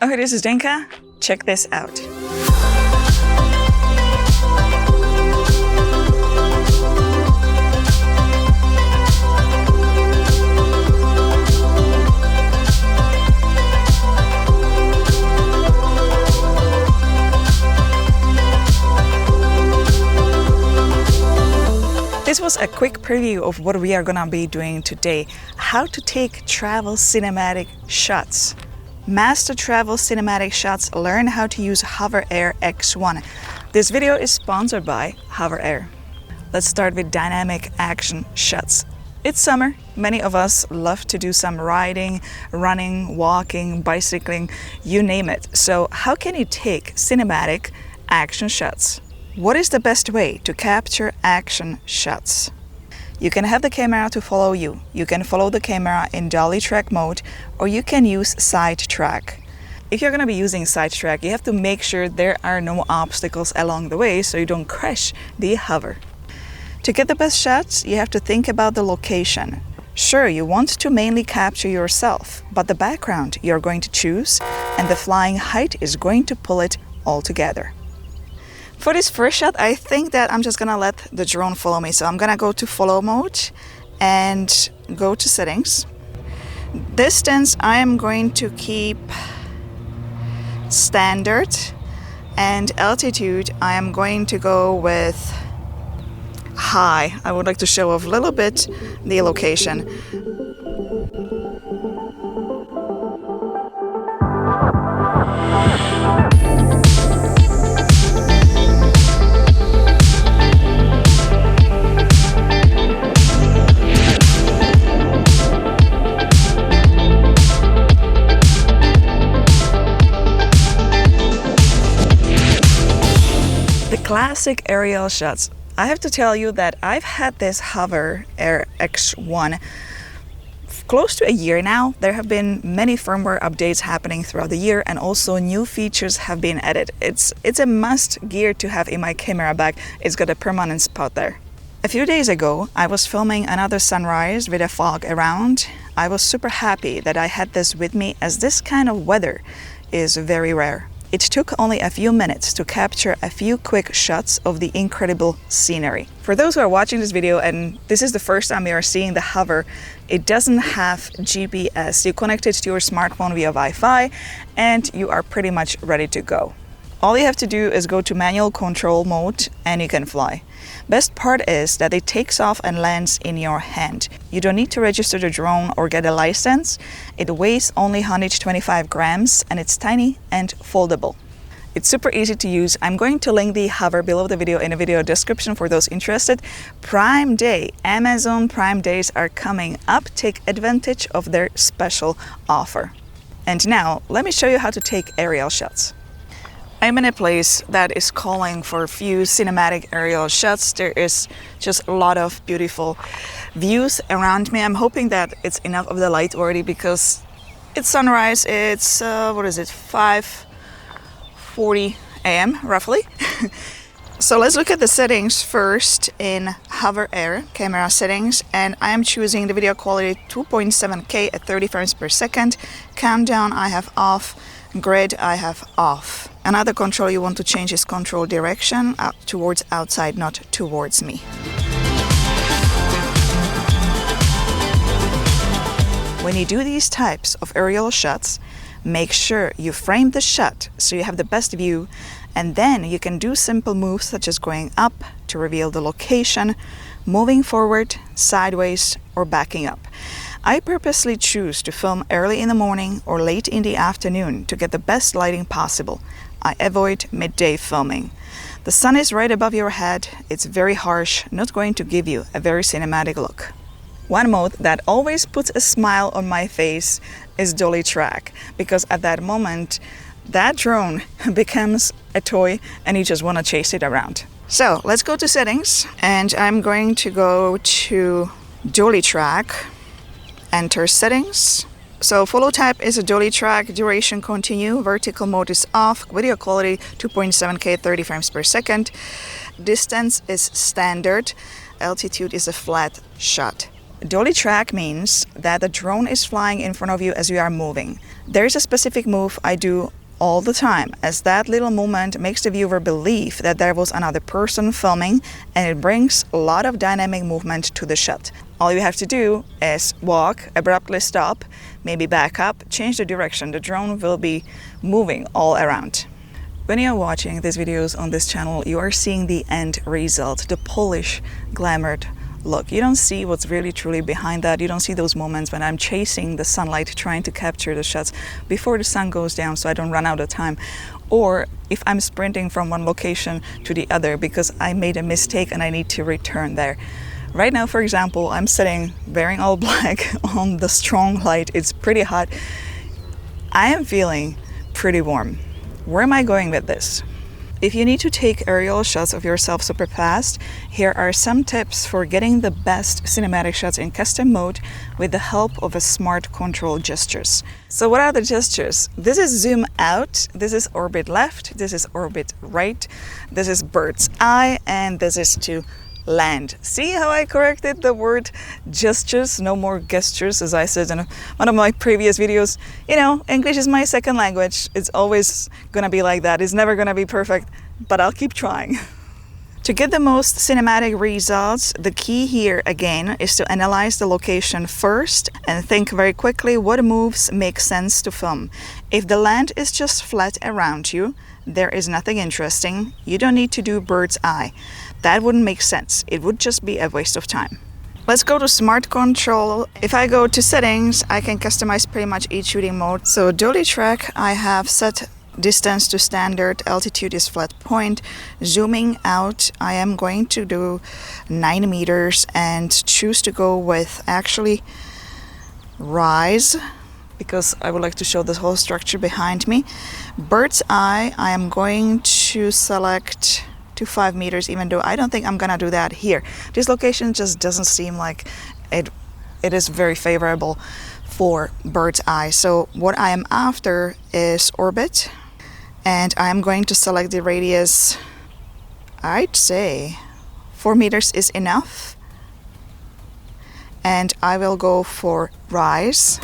Okay, this is Zdenka. Check this out. This was a quick preview of what we are gonna be doing today. How to take travel cinematic shots. Master travel cinematic shots, learn how to use HOVERAir X1. This video is sponsored by HOVERAir. Let's start with dynamic action shots. It's summer. Many of us love to do some riding, running, walking, bicycling, you name it. So how can you take cinematic action shots? What is the best way to capture action shots? You can have the camera to follow you. You can follow the camera in Dolly track mode, or you can use side track. If you're gonna be using side track, you have to make sure there are no obstacles along the way so you don't crash the hover. To get the best shots, you have to think about the location. Sure, you want to mainly capture yourself, but the background you're going to choose and the flying height is going to pull it all together. For this first shot, I think that I'm just gonna let the drone follow me. So I'm gonna go to follow mode and go to settings. Distance, I am going to keep standard, and altitude, I am going to go with high. I would like to show off a little bit the location. Classic aerial shots. I have to tell you that I've had this HOVERAir X1 close to a year now. There have been many firmware updates happening throughout the year, and also new features have been added. It's a must gear to have in my camera bag. It's got a permanent spot there. A few days ago, I was filming another sunrise with a fog around. I was super happy that I had this with me, as this kind of weather is very rare. It took only a few minutes to capture a few quick shots of the incredible scenery. For those who are watching this video and this is the first time you are seeing the hover, it doesn't have GPS. You connect it to your smartphone via Wi-Fi and you are pretty much ready to go. All you have to do is go to manual control mode and you can fly. Best part is that it takes off and lands in your hand. You don't need to register the drone or get a license. It weighs only 125 grams and it's tiny and foldable. It's super easy to use. I'm going to link the hover below the video in the video description for those interested. Prime Day, Amazon Prime Days are coming up. Take advantage of their special offer. And now let me show you how to take aerial shots. I'm in a place that is calling for a few cinematic aerial shots. There is just a lot of beautiful views around me. I'm hoping that it's enough of the light already because it's sunrise. It's, 5:40 a.m. roughly. So let's look at the settings first in HOVERAir camera settings, and I am choosing the video quality 2.7K at 30 frames per second. Countdown I have off. Grid I have off. Another control you want to change is control direction, towards outside, not towards me. When you do these types of aerial shots, make sure you frame the shot so you have the best view, and then you can do simple moves such as going up to reveal the location, moving forward, sideways, or backing up. I purposely choose to film early in the morning or late in the afternoon to get the best lighting possible. I avoid midday filming. The sun is right above your head. It's very harsh, not going to give you a very cinematic look. One mode that always puts a smile on my face is Dolly track, because at that moment, that drone becomes a toy and you just want to chase it around. So let's go to settings, and I'm going to go to Dolly track. Enter settings. So follow type is a Dolly track, duration continue, vertical mode is off, video quality 2.7K 30 frames per second, distance is standard, altitude is a flat shot. Dolly track means that the drone is flying in front of you as you are moving. There is a specific move I do all the time, as that little movement makes the viewer believe that there was another person filming, and it brings a lot of dynamic movement to the shot. All you have to do is walk, abruptly stop, maybe back up, change the direction. The drone will be moving all around. When you are watching these videos on this channel, you are seeing the end result, the polished, glamored look. You don't see what's really truly behind that. You don't see those moments when I'm chasing the sunlight, trying to capture the shots before the sun goes down so I don't run out of time. Or if I'm sprinting from one location to the other because I made a mistake and I need to return there. Right now, for example, I'm sitting wearing all black on the strong light. It's pretty hot. I am feeling pretty warm. Where am I going with this? If you need to take aerial shots of yourself super fast, here are some tips for getting the best cinematic shots in custom mode with the help of a smart control gestures. So what are the gestures? This is zoom out, this is orbit left, this is orbit right, this is bird's eye, and this is to land. See how I corrected the word gestures, no more gestures, as I said in one of my previous videos. You know, English is my second language. It's always gonna be like that. It's never gonna be perfect, but I'll keep trying. To get the most cinematic results, the key here again is to analyze the location first and think very quickly what moves make sense to film. If the land is just flat around you, there is nothing interesting. You don't need to do bird's eye. That wouldn't make sense. It would just be a waste of time. Let's go to smart control. If I go to settings, I can customize pretty much each shooting mode. So Dolly track, I have set distance to standard, altitude is flat point. Zooming out, I am going to do 9 meters and choose to go with actually rise, because I would like to show the whole structure behind me. Bird's eye, I am going to select to 5 meters, even though I don't think I'm gonna do that here. This location just doesn't seem like it is very favorable for bird's eye. So what I am after is orbit, and I'm going to select the radius. I'd say 4 meters is enough, and I will go for rise.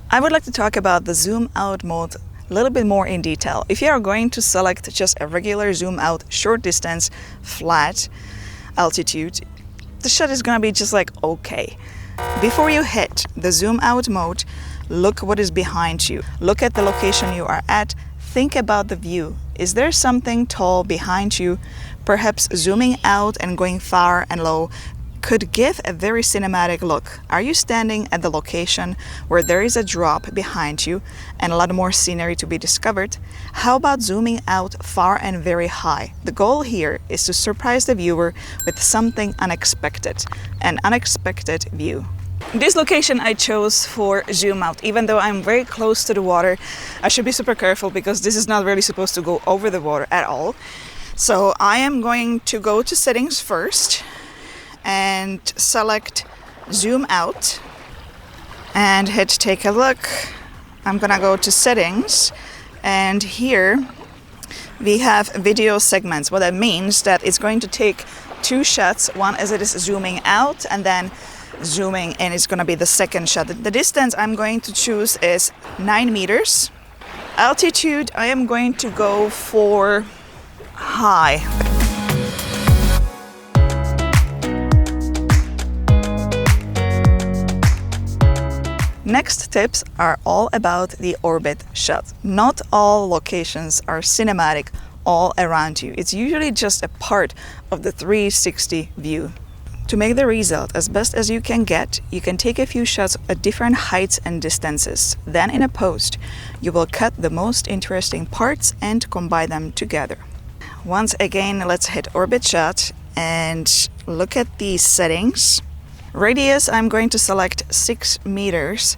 I would like to talk about the zoom out mode a little bit more in detail. If you are going to select just a regular zoom out, short distance, flat altitude, the shot is gonna be just like okay. Before you hit the zoom out mode, look what is behind you. Look at the location you are at. Think about the view. Is there something tall behind you? Perhaps zooming out and going far and low could give a very cinematic look. Are you standing at the location where there is a drop behind you and a lot more scenery to be discovered? How about zooming out far and very high? The goal here is to surprise the viewer with something unexpected, an unexpected view. This location I chose for zoom out. Even though I'm very close to the water, I should be super careful because this is not really supposed to go over the water at all. So I am going to go to settings first and select zoom out and hit take a look. I'm gonna go to settings, and here we have video segments. What that means that it's going to take 2 shots, one as it is zooming out and then zooming in is gonna be the second shot. The distance I'm going to choose is 9 meters. Altitude, I am going to go for high. Next tips are all about the orbit shot. Not all locations are cinematic all around you. It's usually just a part of the 360 view. To make the result as best as you can get, you can take a few shots at different heights and distances. Then in a post, you will cut the most interesting parts and combine them together. Once again, let's hit orbit shot and look at these settings. Radius, I'm going to select 6 meters.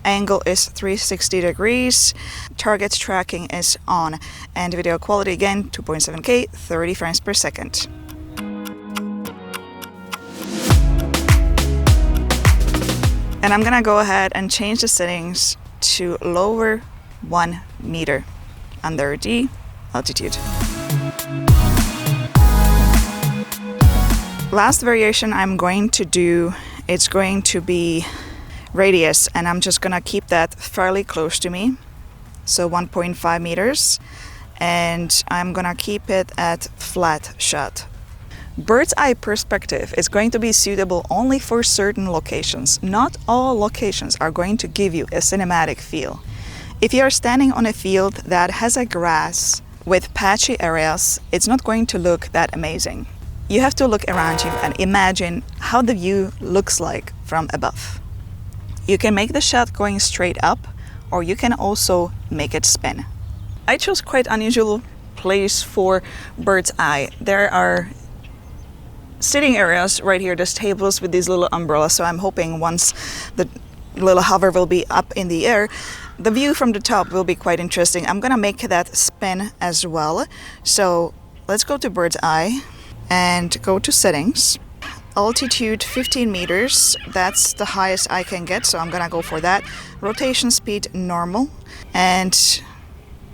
Angle is 360 degrees. Target tracking is on. And video quality again, 2.7K, 30 frames per second. And I'm gonna go ahead and change the settings to lower 1 meter under the altitude. Last variation I'm going to do, it's going to be radius, and I'm just gonna keep that fairly close to me, so 1.5 meters, and I'm gonna keep it at flat shot. Bird's eye perspective is going to be suitable only for certain locations. Not all locations are going to give you a cinematic feel. If you are standing on a field that has a grass with patchy areas, it's not going to look that amazing. You have to look around you and imagine how the view looks like from above. You can make the shot going straight up, or you can also make it spin. I chose quite unusual place for bird's eye. There are sitting areas right here, there's tables with these little umbrellas, so I'm hoping once the little hover will be up in the air, the view from the top will be quite interesting. I'm gonna make that spin as well. So let's go to bird's eye and go to settings. Altitude 15 meters, that's the highest I can get, so I'm gonna go for that. Rotation speed normal, and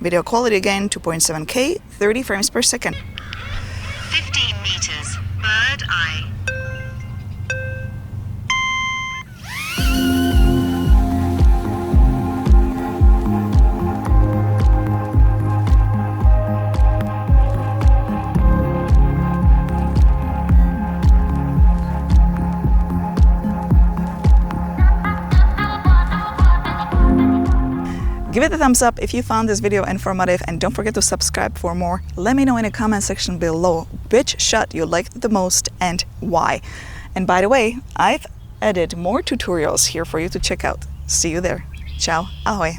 video quality again 2.7K, 30 frames per second. 15 meters. Bird eye. Give it a thumbs up if you found this video informative, and don't forget to subscribe for more. Let me know in the comment section below which shot you liked the most and why. And by the way, I've added more tutorials here for you to check out. See you there. Ciao, ahoy.